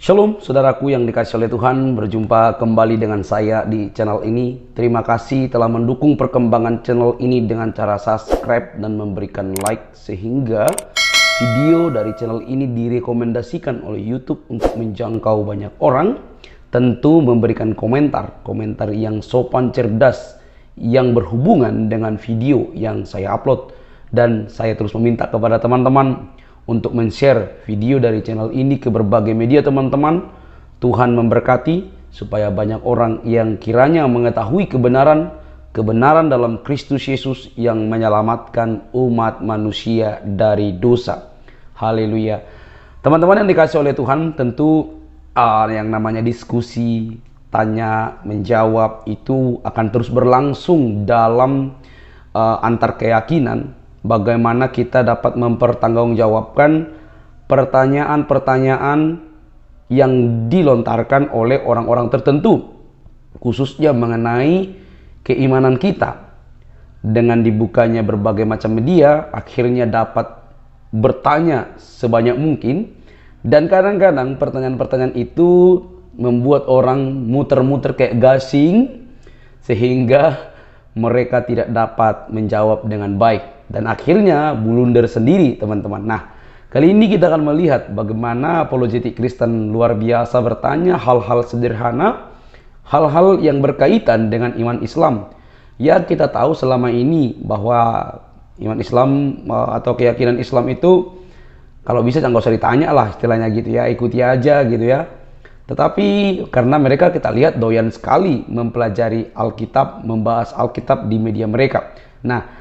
Shalom saudaraku yang dikasihi oleh Tuhan, berjumpa kembali dengan saya di channel ini. Terima kasih telah mendukung perkembangan channel ini dengan cara subscribe dan memberikan like, sehingga video dari channel ini direkomendasikan oleh YouTube untuk menjangkau banyak orang. Tentu memberikan komentar yang sopan, cerdas, yang berhubungan dengan video yang saya upload. Dan saya terus meminta kepada teman-teman untuk men-share video dari channel ini ke berbagai media teman-teman. Tuhan memberkati supaya banyak orang yang kiranya mengetahui kebenaran dalam Kristus Yesus yang menyelamatkan umat manusia dari dosa. Haleluya. Teman-teman yang dikasihi oleh Tuhan, tentu yang namanya diskusi, tanya, menjawab itu akan terus berlangsung dalam antar keyakinan. Bagaimana kita dapat mempertanggungjawabkan pertanyaan-pertanyaan yang dilontarkan oleh orang-orang tertentu, khususnya mengenai keimanan kita. Dengan dibukanya berbagai macam media, akhirnya dapat bertanya sebanyak mungkin, dan kadang-kadang pertanyaan-pertanyaan itu membuat orang muter-muter kayak gasing, sehingga mereka tidak dapat menjawab dengan baik. Dan akhirnya blunder sendiri teman-teman. Nah, kali ini kita akan melihat bagaimana apologetik Kristen luar biasa bertanya hal-hal sederhana, hal-hal yang berkaitan dengan iman Islam. Ya, kita tahu selama ini bahwa iman Islam atau keyakinan Islam itu kalau bisa jangan usah ditanya lah, istilahnya gitu ya, ikuti aja gitu ya. Tetapi karena mereka kita lihat doyan sekali mempelajari Alkitab, membahas Alkitab di media mereka. Nah,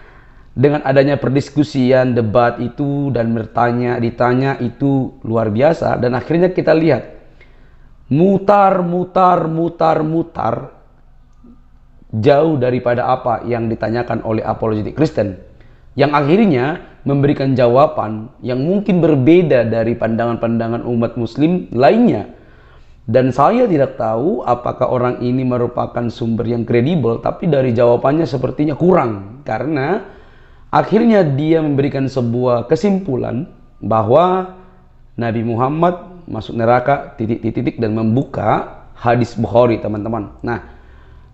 dengan adanya perdiskusian, debat itu, dan ditanya itu luar biasa. Dan akhirnya kita lihat mutar jauh daripada apa yang ditanyakan oleh apologetik Kristen, yang akhirnya memberikan jawaban yang mungkin berbeda dari pandangan-pandangan umat muslim lainnya. Dan saya tidak tahu apakah orang ini merupakan sumber yang kredibel, tapi dari jawabannya sepertinya kurang. Karena akhirnya dia memberikan sebuah kesimpulan bahwa Nabi Muhammad masuk neraka dan membuka hadis Bukhari, teman-teman. Nah,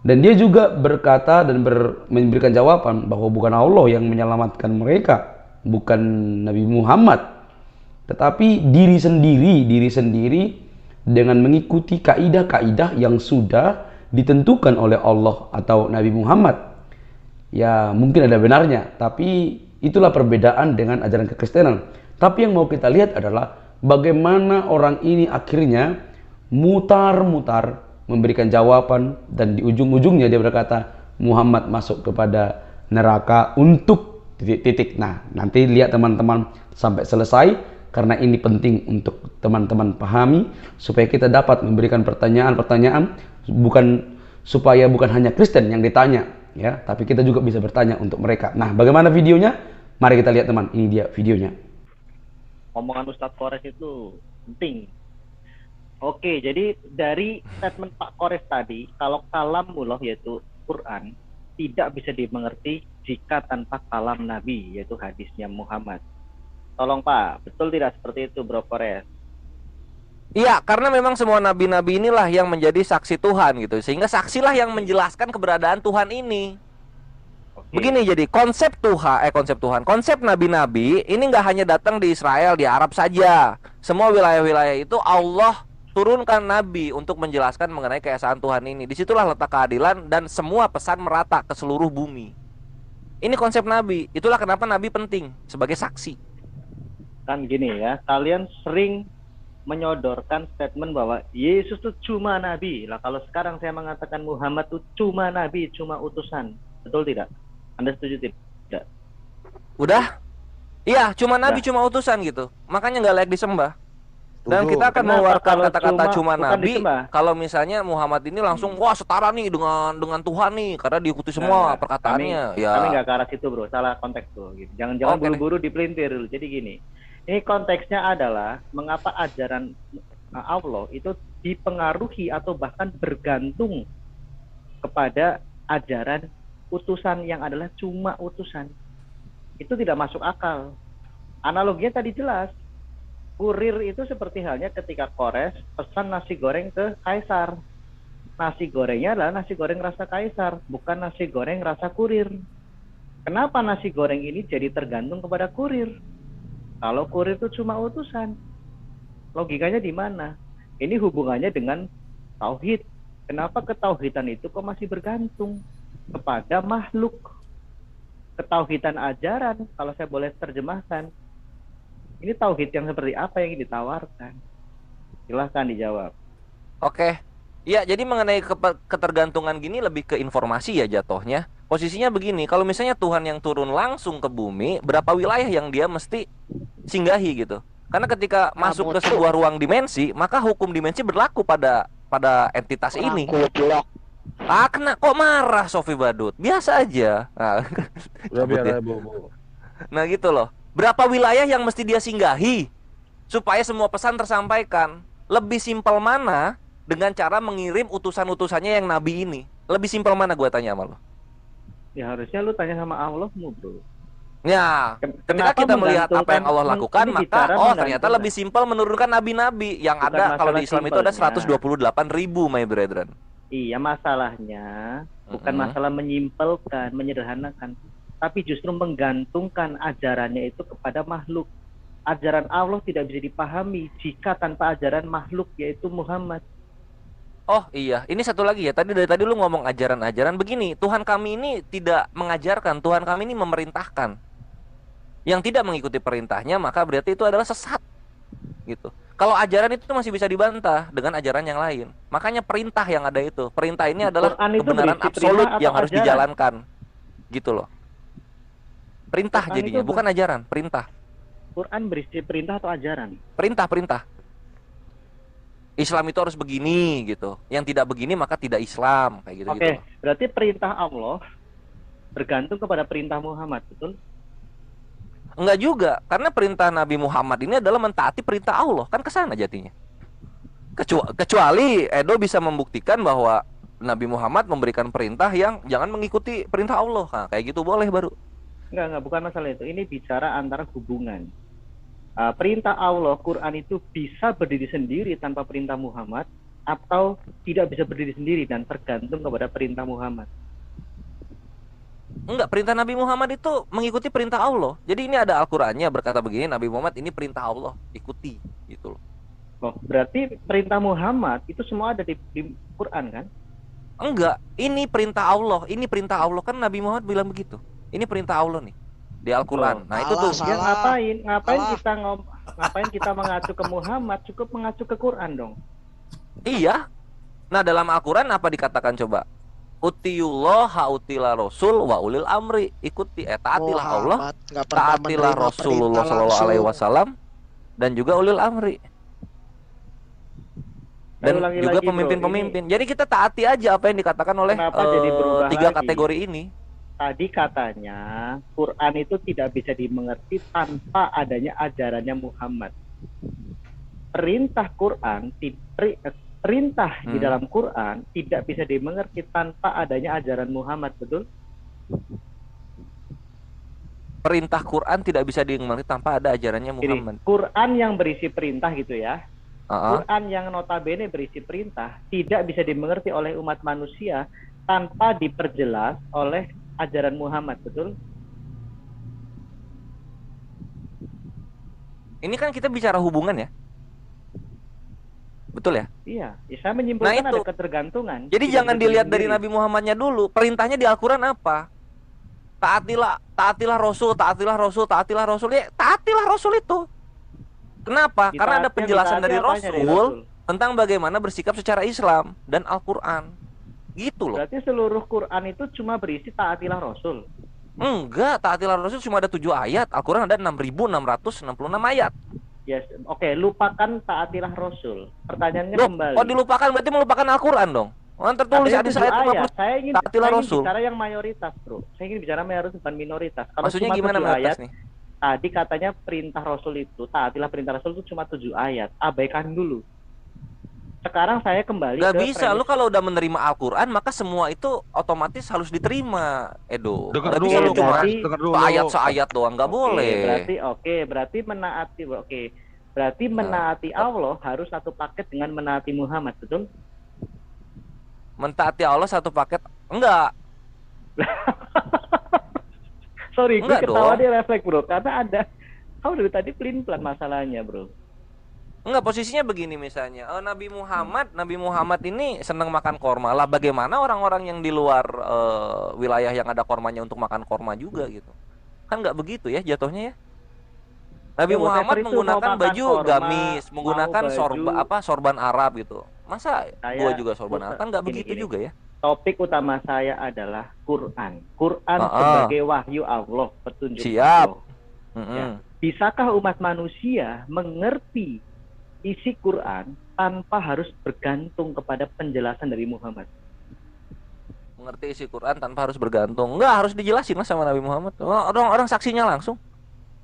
dan dia juga berkata dan memberikan jawaban bahwa bukan Allah yang menyelamatkan mereka, bukan Nabi Muhammad, tetapi diri sendiri dengan mengikuti kaidah-kaidah yang sudah ditentukan oleh Allah atau Nabi Muhammad. Ya, mungkin ada benarnya, tapi itulah perbedaan dengan ajaran kekristenan. Tapi yang mau kita lihat adalah bagaimana orang ini akhirnya mutar-mutar memberikan jawaban, dan di ujung-ujungnya dia berkata Muhammad masuk kepada neraka untuk titik-titik. Nah, nanti lihat teman-teman sampai selesai, karena ini penting untuk teman-teman pahami supaya kita dapat memberikan pertanyaan-pertanyaan, supaya bukan hanya Kristen yang ditanya ya, tapi kita juga bisa bertanya untuk mereka. Nah, bagaimana videonya? Mari kita lihat teman, ini dia videonya. Omongan Ustadz Kores itu penting. Oke, jadi dari statement Pak Kores tadi, kalau kalamullah yaitu Quran tidak bisa dimengerti jika tanpa kalam Nabi, yaitu hadisnya Muhammad. Tolong Pak, betul tidak seperti itu Bro Kores? Iya, karena memang semua nabi-nabi inilah yang menjadi saksi Tuhan gitu. Sehingga saksilah yang menjelaskan keberadaan Tuhan ini. Oke. Begini, jadi konsep konsep nabi-nabi ini nggak hanya datang di Israel, di Arab saja. Semua wilayah-wilayah itu Allah turunkan nabi untuk menjelaskan mengenai keesaan Tuhan ini. Disitulah letak keadilan dan semua pesan merata ke seluruh bumi. Ini konsep nabi. Itulah kenapa nabi penting sebagai saksi. Kan gini ya, kalian sering menyodorkan statement bahwa Yesus itu cuma nabi. Lah kalau sekarang saya mengatakan Muhammad itu cuma nabi, cuma utusan. Betul tidak? Anda setuju tidak? Udah? Iya, cuma nabi, cuma utusan gitu. Makanya nggak layak disembah. Dan kita akan mengeluarkan kata-kata cuma nabi kalau misalnya Muhammad ini langsung wah setara nih dengan Tuhan nih, karena diikuti semua perkataannya. Kami nggak ke arah situ bro, salah konteks tuh. Gitu. Jangan buru-buru dipelintir dulu. Jadi gini. Ini konteksnya adalah mengapa ajaran Allah itu dipengaruhi atau bahkan bergantung kepada ajaran utusan yang adalah cuma utusan. Itu tidak masuk akal. Analoginya tadi jelas. Kurir itu seperti halnya ketika Kores pesan nasi goreng ke Kaisar. Nasi gorengnya adalah nasi goreng rasa Kaisar, bukan nasi goreng rasa kurir. Kenapa nasi goreng ini jadi tergantung kepada kurir? Kalau kurir itu cuma utusan. Logikanya di mana? Ini hubungannya dengan tauhid. Kenapa ketauhidan itu kok masih bergantung kepada makhluk? Ketauhidan ajaran, kalau saya boleh terjemahkan, ini tauhid yang seperti apa yang ditawarkan? Silahkan dijawab. Oke. Ya, jadi mengenai ketergantungan gini lebih ke informasi ya jatuhnya. Posisinya begini, kalau misalnya Tuhan yang turun langsung ke bumi, berapa wilayah yang dia mesti singgahi gitu. Karena ketika masuk ke sebuah ruang dimensi, maka hukum dimensi berlaku pada entitas ini. Ah, kok marah Sofi Badut? Biasa aja. Nah, nah gitu loh. Berapa wilayah yang mesti dia singgahi supaya semua pesan tersampaikan? Lebih simpel mana dengan cara mengirim utusan-utusannya yang nabi ini? Lebih simpel mana gua tanya sama lo? Ya harusnya lu tanya sama Allahmu, bro. Ya, ketika kita melihat apa yang Allah lakukan, maka ternyata lebih simpel menurunkan nabi-nabi yang ada. Kalau di Islam itu ada 128.000, my brethren. Iya, masalahnya bukan masalah menyimpelkan, menyederhanakan, tapi justru menggantungkan ajarannya itu kepada makhluk. Ajaran Allah tidak bisa dipahami jika tanpa ajaran makhluk, yaitu Muhammad. Oh iya, ini satu lagi ya. Dari tadi lu ngomong ajaran-ajaran begini. Tuhan kami ini tidak mengajarkan, Tuhan kami ini memerintahkan. Yang tidak mengikuti perintahnya maka berarti itu adalah sesat. Gitu. Kalau ajaran itu masih bisa dibantah dengan ajaran yang lain. Makanya perintah yang ada itu. Perintah ini adalah kebenaran absolut yang harus dijalankan. Gitu loh. Perintah Quran jadinya, bukan ajaran, perintah. Quran berisi perintah atau ajaran? Perintah. Islam itu harus begini gitu. Yang tidak begini maka tidak Islam, kayak gitu. Oke, berarti perintah Allah bergantung kepada perintah Muhammad, betul? Enggak juga, karena perintah Nabi Muhammad ini adalah mentaati perintah Allah, kan kesana jadinya. Kecuali Edo bisa membuktikan bahwa Nabi Muhammad memberikan perintah yang jangan mengikuti perintah Allah. Nah, kayak gitu boleh baru. Enggak, bukan masalah itu. Ini bicara antara hubungan. Perintah Allah, Quran itu bisa berdiri sendiri tanpa perintah Muhammad, atau tidak bisa berdiri sendiri dan tergantung kepada perintah Muhammad. Enggak, perintah Nabi Muhammad itu mengikuti perintah Allah. Jadi ini ada Al-Qur'annya berkata begini, Nabi Muhammad ini perintah Allah, ikuti gitu loh. Loh, berarti perintah Muhammad itu semua ada di Quran kan? Enggak, ini perintah Allah, ini perintah Allah, kan Nabi Muhammad bilang begitu. Ini perintah Allah nih di Al-Qur'an. Nah, itu tuh. Ya ngapain kita mengacu ke Muhammad, cukup mengacu ke Quran dong. Iya. Nah, dalam Al-Qur'an apa dikatakan coba? Utiullah hautila rasul wa ulil amri. Ikuti taatilah Allah, taatilah Rasulullah sallallahu alaihi wasallam dan juga ulil amri. Dan juga pemimpin-pemimpin. Jadi kita taati aja apa yang dikatakan oleh tiga kategori ini. Tadi katanya Quran itu tidak bisa dimengerti tanpa adanya ajarannya Muhammad. Perintah Quran, perintah di dalam Quran tidak bisa dimengerti tanpa adanya ajaran Muhammad, betul? Perintah Quran tidak bisa dimengerti tanpa ada ajarannya Muhammad. Jadi, Quran yang berisi perintah gitu ya. Quran yang notabene berisi perintah tidak bisa dimengerti oleh umat manusia tanpa diperjelas oleh ajaran Muhammad, betul? Ini kan kita bicara hubungan ya. Betul ya? Iya, saya menyimpulkan ada ketergantungan. Jadi jangan dilihat dari Nabi Muhammadnya dulu. Perintahnya di Al-Quran apa? Taatilah Rasul, taatilah Rasul, taatilah Rasul. Ya, taatilah Rasul itu. Kenapa? Karena ada penjelasan dari Rasul tentang bagaimana bersikap secara Islam dan Al-Quran. Gitu loh. Berarti seluruh Quran itu cuma berisi taatilah Rasul. Enggak, taatilah Rasul cuma ada 7 ayat. Al-Quran ada 6.666 ayat. Yes, oke, lupakan taatilah Rasul. Pertanyaannya kembali. Oh, dilupakan berarti melupakan Al-Quran dong. Tertulis di ayat 50. Saya ingin bicara yang mayoritas, bro. Saya ingin bicara mayoritas bukan minoritas. Kalau maksudnya gimana mayoritas nih? Tadi katanya perintah Rasul itu, taatilah perintah Rasul itu cuma 7 ayat. Abaikan dulu. Sekarang saya kembali Gak bisa, lu kalau udah menerima Al-Quran maka semua itu otomatis harus diterima, Edo. Gak bisa lu cuma ayat seayat doang, gak boleh. Berarti menaati, Berarti menaati Allah harus satu paket dengan menaati Muhammad, betul? Mentaati Allah satu paket? Enggak. Sorry, gue Enggak ketawa dong. dia refleks bro, karena ada kau dari tadi pelin-pelan masalahnya bro. Enggak, posisinya begini misalnya. Nabi Muhammad ini senang makan korma. Lah bagaimana orang-orang yang di luar wilayah yang ada kormanya untuk makan korma juga gitu? Kan nggak begitu ya jatuhnya ya. Nabi Whatever Muhammad itu, mau menggunakan makan baju korma, gamis, menggunakan mau baju, sorban Arab gitu. Masa gua juga sorban Arab? Kan nggak gini, begitu gini. juga ya. Topik utama saya adalah Quran. Quran Ah, ah. sebagai wahyu Allah, petunjuk Siap. Allah. Mm-mm. Ya. Bisakah umat manusia mengerti isi Quran tanpa harus bergantung kepada penjelasan dari Muhammad? Mengerti isi Quran tanpa harus bergantung. Enggak, harus dijelasin lah sama Nabi Muhammad. Orang saksinya langsung.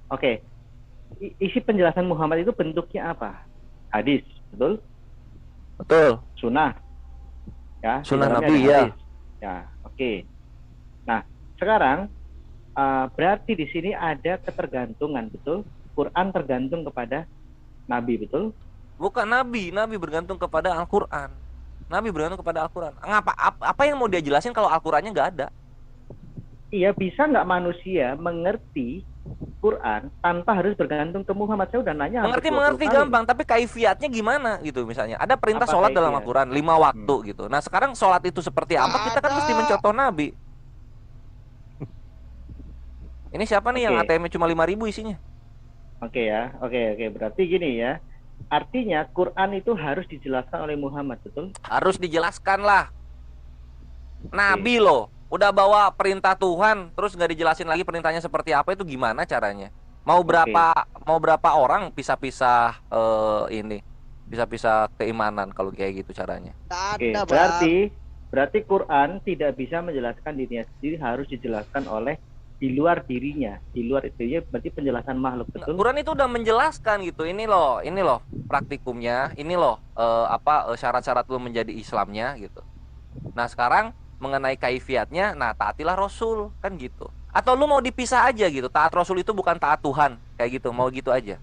Oke. Isi penjelasan Muhammad itu bentuknya apa? Hadis, betul? Betul. Sunnah. Ya, di Sunnah dalamnya Nabi, ada ya. hadis. Ya, oke. Nah, sekarang berarti di sini ada ketergantungan, betul? Quran tergantung kepada Nabi, betul? Bukan Nabi bergantung kepada Al-Quran. Nabi bergantung kepada Al-Quran. Apa yang mau dia jelasin kalau Al-Qurannya nggak ada? Iya, bisa nggak manusia mengerti Quran tanpa harus bergantung ke Muhammad? Saya udah nanya hampir 20 Mengerti kali. gampang, tapi kaifiatnya gimana gitu misalnya. Ada perintah Apa sholat dalam kaifiat? Al-Quran 5 waktu gitu. Nah sekarang sholat itu seperti apa? Kita kan mesti mencontoh Nabi. Ini siapa nih yang Oke. ATM-nya cuma 5.000 isinya? Oke ya, oke. Berarti gini ya, artinya Quran itu harus dijelaskan oleh Muhammad, betul? Harus dijelaskan lah. Nabi loh, udah bawa perintah Tuhan, terus nggak dijelasin lagi perintahnya seperti apa, itu gimana caranya? Mau berapa orang pisah-pisah pisah-pisah keimanan kalau kayak gitu caranya? Oke, Ada, Bang. berarti Quran tidak bisa menjelaskan dirinya sendiri, harus dijelaskan oleh di luar dirinya. Di luar itu ya berarti penjelasan makhluk, betul? Quran itu udah menjelaskan gitu. Ini loh praktikumnya, ini loh syarat-syarat lu menjadi Islamnya gitu. Nah, sekarang mengenai kaifiatnya, nah taatilah Rasul kan gitu. Atau lu mau dipisah aja gitu. Taat Rasul itu bukan taat Tuhan, kayak gitu. Mau gitu aja.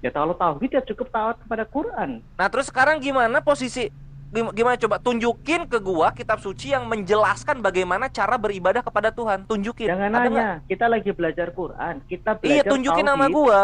Ya kalau tauhid ya cukup taat kepada Quran. Nah, terus sekarang gimana gimana coba tunjukin ke gua kitab suci yang menjelaskan bagaimana cara beribadah kepada Tuhan. Tunjukin. Jangan Ada nanya, nggak? kita lagi belajar Quran, kita belajar Iya, tunjukin nama tauhid. gua.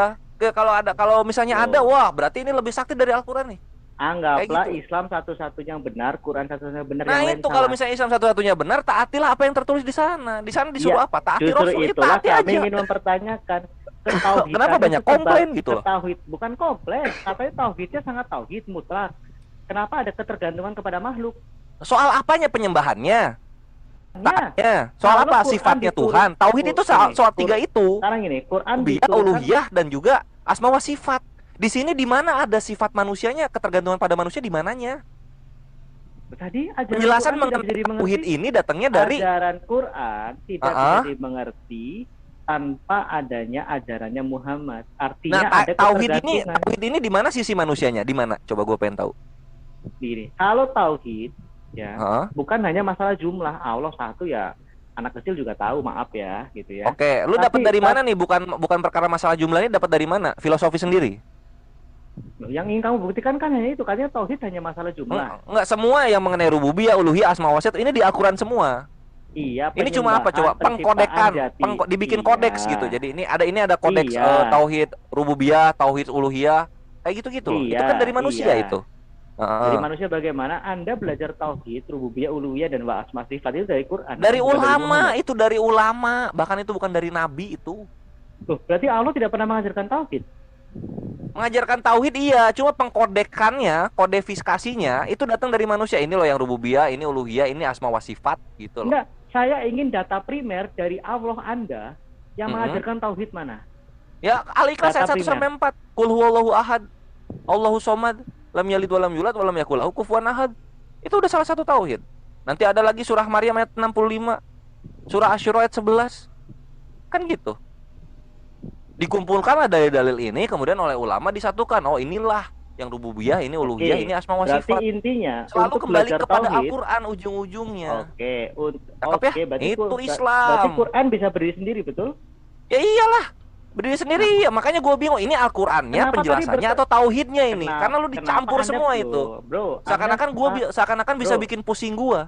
Kalau misalnya Oh. ada, wah berarti ini lebih sakti dari Al-Quran nih. Anggaplah Kayak gitu. Islam satu-satunya yang benar, Quran satu-satunya yang benar, Nah, yang lain itu kalau salah. misalnya Islam satu-satunya benar, taatilah apa yang tertulis di sana. Di sana disuruh Iya, apa? Taati Justru Rasul, itulah taati kami aja. ingin mempertanyakan ketauhidan. Kenapa banyak komplain gitu loh? Tauhid bukan komplain, katanya tauhidnya sangat tauhid mutlak. Kenapa ada ketergantungan kepada makhluk? Soal apanya penyembahannya? Ya, Soal kalau apa Quran sifatnya diturun- Tuhan? Tauhid itu soal tiga itu. Sekarang gini, Quran Rububiyah, diturunkan. uluhiyah, dan juga asma wa sifat. Di sini di mana ada sifat manusianya, ketergantungan pada manusia di mananya? Tadi ajaran Penjelasan Quran tidak bisa mengenai dimengerti. tauhid ini datangnya dari Ajaran Quran tidak Ah-ah. bisa dimengerti tanpa adanya ajarannya Muhammad. Artinya Nah, ada ketergantungan. tauhid ini di mana sisi manusianya? Di mana? Coba gue pengen tahu. Gini, kalau tauhid ya Hah? bukan hanya masalah jumlah, Allah satu ya, anak kecil juga tahu, maaf ya gitu ya. Oke, lu Tapi- dapat dari mana nih? Bukan perkara masalah jumlahnya, dapat dari mana? Filosofi sendiri? Loh, yang ingin kamu buktikan kan hanya itu, katanya tauhid hanya masalah jumlah. Enggak semua yang mengenai rububiyah, uluhiyah, asma wa sifat ini di Al-Quran semua. Iya, Ini cuma apa coba? penyembahan, Pengkodekan, penciptaan jati. dibikin Iya. kodeks gitu. Jadi ini ada kodeks Iya. tauhid rububiyah, tauhid uluhiyah, kayak gitu-gitu loh. Itu Iya, kan dari manusia iya. itu. Dari manusia bagaimana Anda belajar tauhid, rububiyah, uluhiyah dan wa asma sifat itu dari Quran. Dari bukan ulama, Muhammad. itu dari ulama, bahkan itu bukan dari nabi itu. Loh, berarti Allah tidak pernah mengajarkan tauhid. Mengajarkan tauhid iya, cuma pengkodekannya, kodifikasinya itu datang dari manusia. Ini loh yang rububiyah, ini uluhiyah, ini asma wa sifat gitu loh. Enggak, saya ingin data primer dari Allah Anda yang Mhm. mengajarkan tauhid mana? Ya, Al-Ikhlas ayat Data 1 sampai 4. Qul huwallahu ahad. Allahu somad. Lam yalid walam yulad walam yakul lahu kufuwan ahad. Itu udah salah satu tauhid. Nanti ada lagi surah Maryam ayat 65. Surah Asyura ayat 11. Kan gitu. Dikumpulkan dari dalil ini kemudian oleh ulama disatukan. Oh, inilah yang rububiyah, ini uluhiyah, Oke, ini asma wa berarti sifat. intinya Selalu untuk kembali belajar kepada tauhid. Al-Qur'an ujung-ujungnya. Oke, Cakep ya? berarti Itu Berarti Islam. Quran bisa berdiri sendiri, betul? Ya iyalah. Berdiri sendiri ya, makanya gue bingung ini Al-Qur'annya, Kenapa tadi penjelasannya atau tauhidnya ini? Karena lu dicampur Anda, semua itu. Bro, Seakan-akan bisa Bro, bikin pusing gua.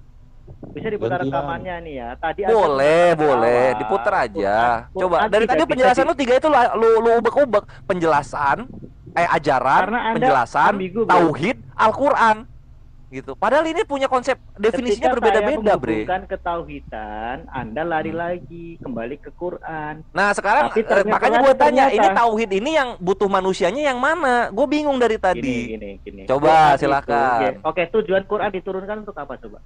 bisa diputar Gantian. rekamannya nih ya. Tadi Anda Boleh, mengatakan boleh, bahwa diputar aja. Quran Coba dari tidak tadi bisa penjelasan lu tiga itu lu ubek-ubek. Penjelasan, ajaran, Karena Anda penjelasan, ambigu, bro. tauhid, Al-Qur'an. Gitu. Padahal ini punya konsep definisinya Ketika berbeda-beda, saya Bre. menghubungkan ketauhidan, Anda lari lagi kembali ke Quran. Nah, sekarang Tapi ternyata- makanya gue tanya, ternyata- ini tauhid ini yang butuh manusianya yang mana? Gue bingung dari tadi. Gini. Coba, Quran silakan. Oke, tujuan Quran diturunkan untuk apa coba?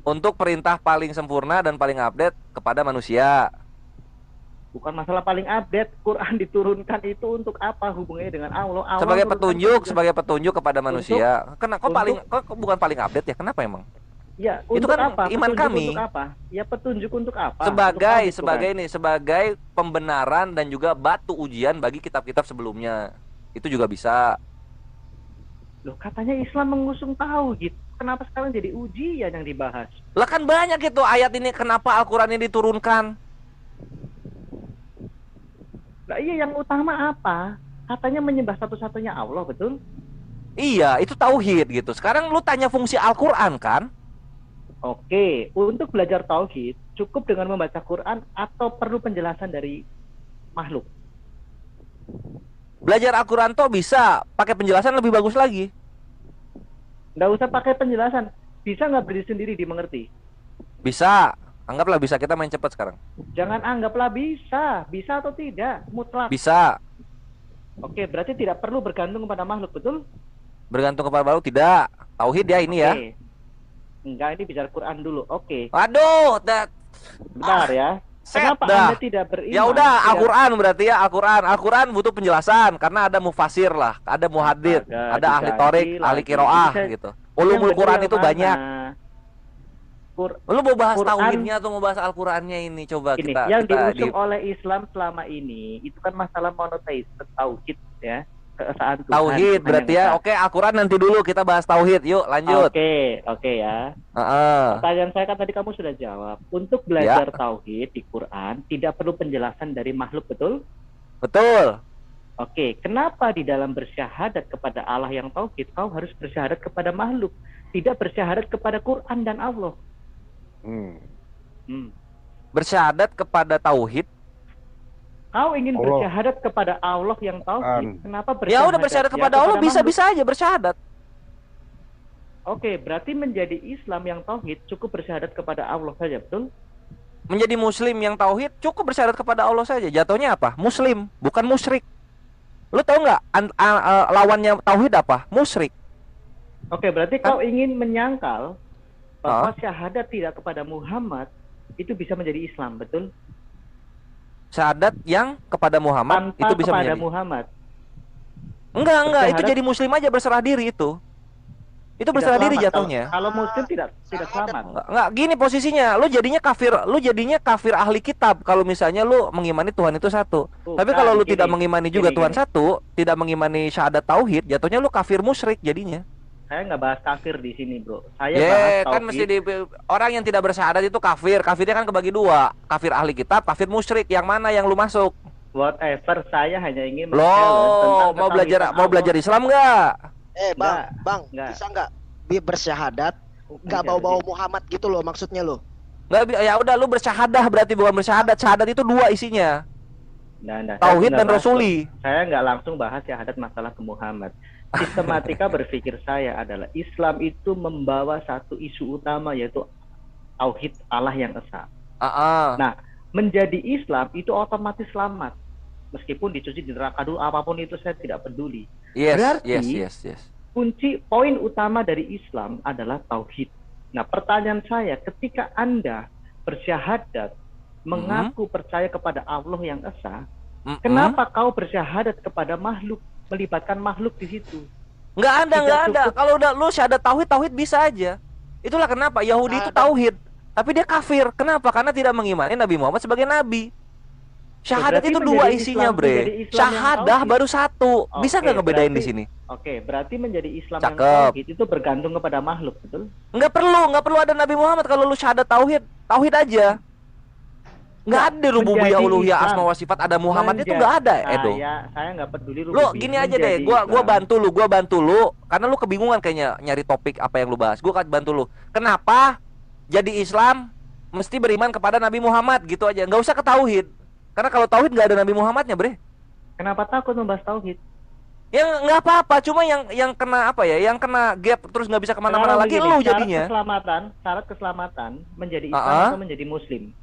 Untuk perintah paling sempurna dan paling update kepada manusia. Bukan masalah paling update, Quran diturunkan itu untuk apa hubungannya dengan Allah? Allah Sebagai turunkan petunjuk kepada manusia. Kok bukan paling update ya? Kenapa emang? Ya, Itu untuk kan apa? iman Petunjuk kami. Untuk apa? Ya petunjuk untuk apa? Sebagai pembenaran dan juga batu ujian bagi kitab-kitab sebelumnya. Itu juga bisa. Loh, katanya Islam mengusung tauhid. Kenapa sekarang jadi ujian yang dibahas? Lah kan banyak itu ayat ini kenapa Al-Qur'an ini diturunkan? Lah iya, yang utama apa? Katanya menyembah satu-satunya Allah, betul? Iya, itu tauhid gitu. Sekarang lu tanya fungsi Al-Qur'an kan? Oke, untuk belajar tauhid cukup dengan membaca Quran atau perlu penjelasan dari makhluk? Belajar Al-Qur'an tuh bisa pakai penjelasan lebih bagus lagi. Nggak usah pakai penjelasan. Bisa nggak berdiri sendiri dimengerti? Bisa. Anggaplah bisa, kita main cepat sekarang. Jangan anggaplah bisa. Bisa atau tidak? Mutlak. Bisa. Oke, berarti tidak perlu bergantung kepada makhluk, betul? Bergantung kepada baru tidak. Tauhid ya ini ya. Oke. Enggak, ini bicara Quran dulu. Oke. Waduh, Bentar ya. Kenapa dah. Anda tidak beriman? Ya udah, Tidak- Al-Qur'an berarti ya, Al-Qur'an. Al-Qur'an butuh penjelasan karena ada mufasir lah, ada muhadid, Astaga, ada ahli diganti torik, ahli lagi. kiroah Bisa- gitu. Yang Ulumul benar Quran yang itu mana? banyak. Lu mau bahas Quran- tauhidnya atau mau bahas Al-Qur'annya ini? Coba Ini kita yang kita diusung oleh Islam selama ini itu kan masalah monoteisme, tauhid ya, keesaan Tuhan. tauhid Tuhan berarti yang ya. esa. Oke, Al-Qur'an nanti dulu kita bahas tauhid. Yuk, lanjut. Oke ya. Heeh. Pertanyaan saya kan tadi kamu sudah jawab. Untuk belajar tauhid di Quran tidak perlu penjelasan dari makhluk, betul? Betul. Oke, kenapa di dalam bersyahadat kepada Allah yang tauhid kau harus bersyahadat kepada makhluk, tidak bersyahadat kepada Quran dan Allah? Bersyahadat kepada tauhid. Kau ingin Allah. bersyahadat kepada Allah yang tauhid, kenapa Ya udah bersyahadat kepada Allah makhluk? bisa-bisa aja bersyahadat. Oke, berarti menjadi Islam yang tauhid cukup bersyahadat kepada Allah saja, betul? Menjadi muslim yang tauhid cukup bersyahadat kepada Allah saja. Jatuhnya apa? Muslim, bukan musyrik. Lu tahu nggak lawannya tauhid apa? Musyrik. Oke, berarti kau ingin menyangkal bahwa syahadat tidak kepada Muhammad itu bisa menjadi Islam, betul? Syahadat yang kepada Muhammad Tanpa itu bisa kepada menjadi. Muhammad. Enggak, itu Bersyahadat- jadi muslim aja berserah diri itu. Itu Tidak berserah diri selamat. jatuhnya. Kalau Muslim tidak selamat. Enggak, gini posisinya. Lu jadinya kafir ahli kitab kalau misalnya lu mengimani Tuhan itu satu. Tuh, Tapi kan, kalau lu gini, tidak mengimani juga gini, Tuhan gini. satu, tidak mengimani syahadat tauhid, jatuhnya lu kafir musyrik jadinya. Saya nggak bahas kafir di sini, bro. Saya Ya, bahas kan tauhid. mesti orang yang tidak bersyahadat itu kafir. Kafirnya kan kebagi dua. Kafir ahli kitab, kafir musyrik. Yang mana yang lu masuk? Whatever, saya hanya ingin Lo tentang mau belajar ketahuan belajar Allah. Islam nggak? Bang, Nggak. bisa nggak bersyahadat nggak Bisa, bawa-bawa bisa. Muhammad gitu loh maksudnya lo? Ya udah lu bersyahadah berarti bukan bersyahadat. Syahadat itu dua isinya. Nah, Tauhid saya dan nggak rasuli. Saya nggak langsung bahas syahadat masalah ke Muhammad. Sistematika berpikir saya adalah Islam itu membawa satu isu utama yaitu tauhid Allah yang esa. Nah, menjadi Islam itu otomatis selamat. Meskipun dicuci di neraka dulu, apapun itu saya tidak peduli. Yes, Berarti- yes. Kunci poin utama dari Islam adalah tauhid. Nah, pertanyaan saya, ketika Anda bersyahadat, mengaku percaya kepada Allah yang esa, kenapa kau bersyahadat kepada makhluk, melibatkan makhluk di situ? Nggak Tidak ada. cukup. Kalau udah lu syahadat tauhid bisa aja. Itulah kenapa Yahudi itu tauhid, tapi dia kafir. Kenapa? Karena tidak mengimani Nabi Muhammad sebagai nabi. Syahadat Berarti itu dua menjadi isinya, Islam- menjadi Bre. Islam yang Syahadah tauhid. baru satu. Bisa Oke, nggak ngebedain di berarti- sini? Oke, berarti menjadi Islam yang Cakep. tauhid itu bergantung kepada makhluk, betul? Nggak perlu ada Nabi Muhammad kalau lu syahadat tauhid. Tauhid aja. Nggak ada rububiyah, Menjadi uluhiyah, Islam. asma wa sifat ada Muhammad itu nggak ada, Edo. Saya nggak peduli Lu rububiyah. gini aja deh, Menjadi gua Islam. bantu lu karena lu kebingungan kayaknya nyari topik apa yang lu bahas. Gua akan bantu lu. Kenapa jadi Islam mesti beriman kepada Nabi Muhammad gitu aja. Nggak usah ke tauhid. Karena kalau tauhid nggak ada Nabi Muhammadnya, Bre. Kenapa takut membahas tauhid? Yang nggak apa-apa, cuma yang kena apa ya? Yang kena gap terus nggak bisa kemana-mana Sekarang lagi begini, lu jadinya. Syarat keselamatan menjadi Islam Ah-ah. atau menjadi Muslim.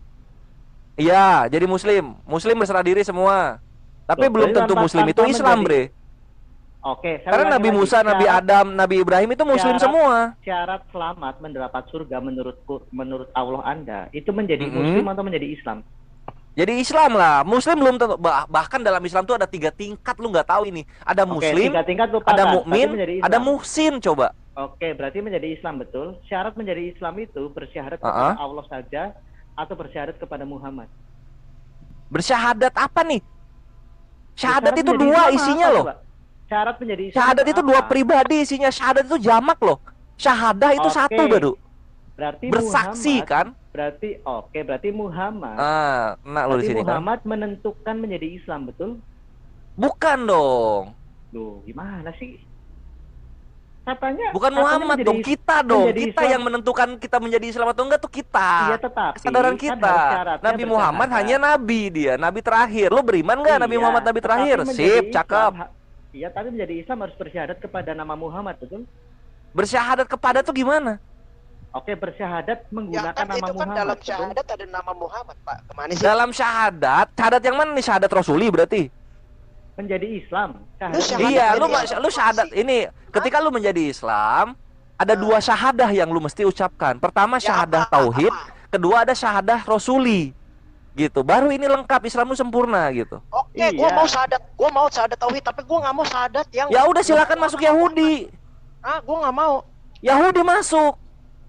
Iya, jadi Muslim. Muslim berserah diri semua. Tapi Loh, belum berarti tentu tanpa- Muslim itu tanpa Islam, menjadi- Bre. Oke, saya Karena ulangi Nabi lagi. Musa, Nabi Syarat- Adam, Nabi Ibrahim itu Muslim syarat- semua. Syarat selamat mendapat surga menurut Allah Anda itu menjadi Mm-mm. Muslim atau menjadi Islam? Jadi Islam lah. Muslim belum tentu. Bahkan dalam Islam tuh ada 3 tingkat, lu nggak tahu ini. Ada Oke, Muslim, 3 tingkat lupakan. ada Berarti mukmin, menjadi Islam. ada muhsin. Coba. Oke, berarti menjadi Islam betul. Syarat menjadi Islam itu bersyahadat Ah-ah. kepada Allah saja atau bersyahadat kepada Muhammad. Bersyahadat apa nih? Syahadat Syarat itu menjadi 2 Islam isinya apa, loh. coba? Syarat menjadi Islam Syahadat itu 2 apa? pribadi isinya. Syahadat itu jamak loh. Syahadah itu Oke. 1 baru. Berarti Bersaksi Muhammad, kan? berarti Muhammad. Nah lu di Berarti sini kan. Muhammad menentukan menjadi Islam, betul? Bukan dong. Loh, gimana sih? Katanya Bukan katanya Muhammad menjadi dong, kita dong. menjadi Kita Islam. yang menentukan kita menjadi Islam atau enggak tuh kita. Iya, tetapi Kesadaran kan kita. harus syaratnya Nabi Muhammad bersyahadat. hanya nabi dia, nabi terakhir. Lu beriman nggak Nabi Iya, Muhammad nabi tetapi terakhir? menjadi Sip, Islam cakep. Iya, tapi menjadi Islam harus bersyahadat kepada nama Muhammad, betul? Bersyahadat kepada tuh gimana? Oke, bersyahadat Ya menggunakan kan nama itu kan Muhammad. dalam betul? syahadat ada nama Muhammad, Pak. Kemana sih? Dalam syahadat, syahadat yang mana nih? Syahadat Rasuli berarti? Menjadi Islam. Lu syahadat Iya, lu menjadi lu syahadat ini. Ketika lu menjadi Islam, ada 2 syahadah yang lu mesti ucapkan. Pertama Ya, syahadah apa? tauhid, Apa? kedua ada syahadah Rasuli. Gitu. Baru ini lengkap, Islam lu sempurna gitu. Oke, Iya. gua mau syahadat tauhid, tapi gua nggak mau syahadat yang Ya udah silakan masuk Yahudi. Gua nggak mau. Yahudi masuk.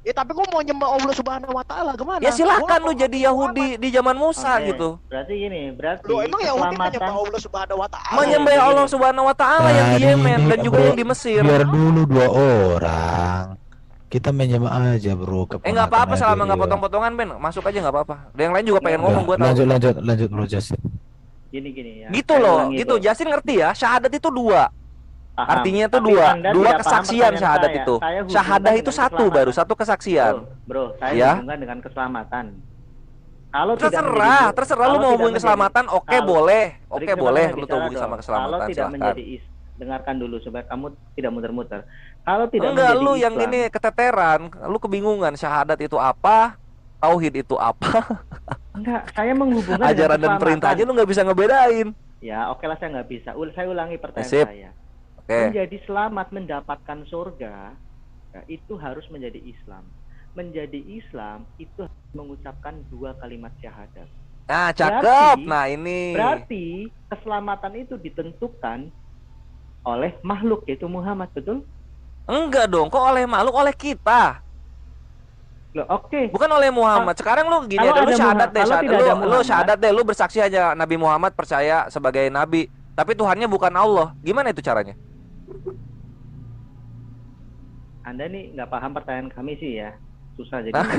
Ya tapi gua mau nyembah Allah Subhanahu wa taala, gimana? Ya silakan Gua lu jadi Yahudi di zaman Musa Oke, gitu. Berarti gini, berarti Lu emang Yahudi keselamatan menyembah Allah Subhanahu wa taala? Menyembah begini. Allah Subhanahu wa taala yang di Tadi Yemen ini, dan juga bro, yang di Mesir. biar dulu 2 orang. Kita menyembah aja, bro. Nggak apa-apa selama nggak potong. potong-potongan, Ben. Masuk aja nggak apa-apa. Yang lain juga pengen ngomong, gua tahu. Lanjut bro Jasin. gini ya. Gitu Saya loh, ulangi, gitu. Bro. Jasin ngerti ya, syahadat itu 2. Paham. Artinya itu Tapi 2. Anda 2 tidak paham kesaksian pertanyaan syahadat saya. itu. Saya hubungkan Syahadah itu dengan 1 keselamatan. baru, 1 kesaksian. Bro, saya Ya. hubungkan dengan keselamatan. Kalau tidak Terserah, menjadi- terserah lu kalau mau tidak hubungin menjadi- keselamatan, oke kalau- boleh. Beri Oke kesempatan boleh saya lu tuh bicara hubungin dong. sama Kalau keselamatan, tidak silahkan. menjadi dengarkan dulu supaya kamu tidak muter-muter. Kalau tidak Enggak, menjadi lu yang Islam, ini keteteran, lu kebingungan syahadat itu apa, tauhid itu apa, enggak, saya menghubungkan dengan ajaran dan keselamatan. perintahnya lu nggak bisa ngebedain. Ya, oke lah, saya nggak bisa. Saya ulangi pertanyaan Sip. saya. Oke. Menjadi selamat mendapatkan surga, ya, itu harus menjadi Islam. Menjadi Islam itu harus mengucapkan 2 kalimat syahadat. Nah, cakep. Berarti- Nah, ini. Berarti keselamatan itu ditentukan oleh makhluk yaitu Muhammad, betul? Enggak dong, kok oleh makhluk, oleh kita. Loh, oke. Bukan oleh Muhammad. Sekarang lu gini Kalau aja, lu ada syahadat Muhammad- deh, kalau tidak ada lu Muhammad- syahadat deh, lu bersaksi aja Nabi Muhammad percaya sebagai nabi, tapi Tuhannya bukan Allah. Gimana itu caranya? Anda nih nggak paham pertanyaan kami sih ya. Susah jadi. Nah,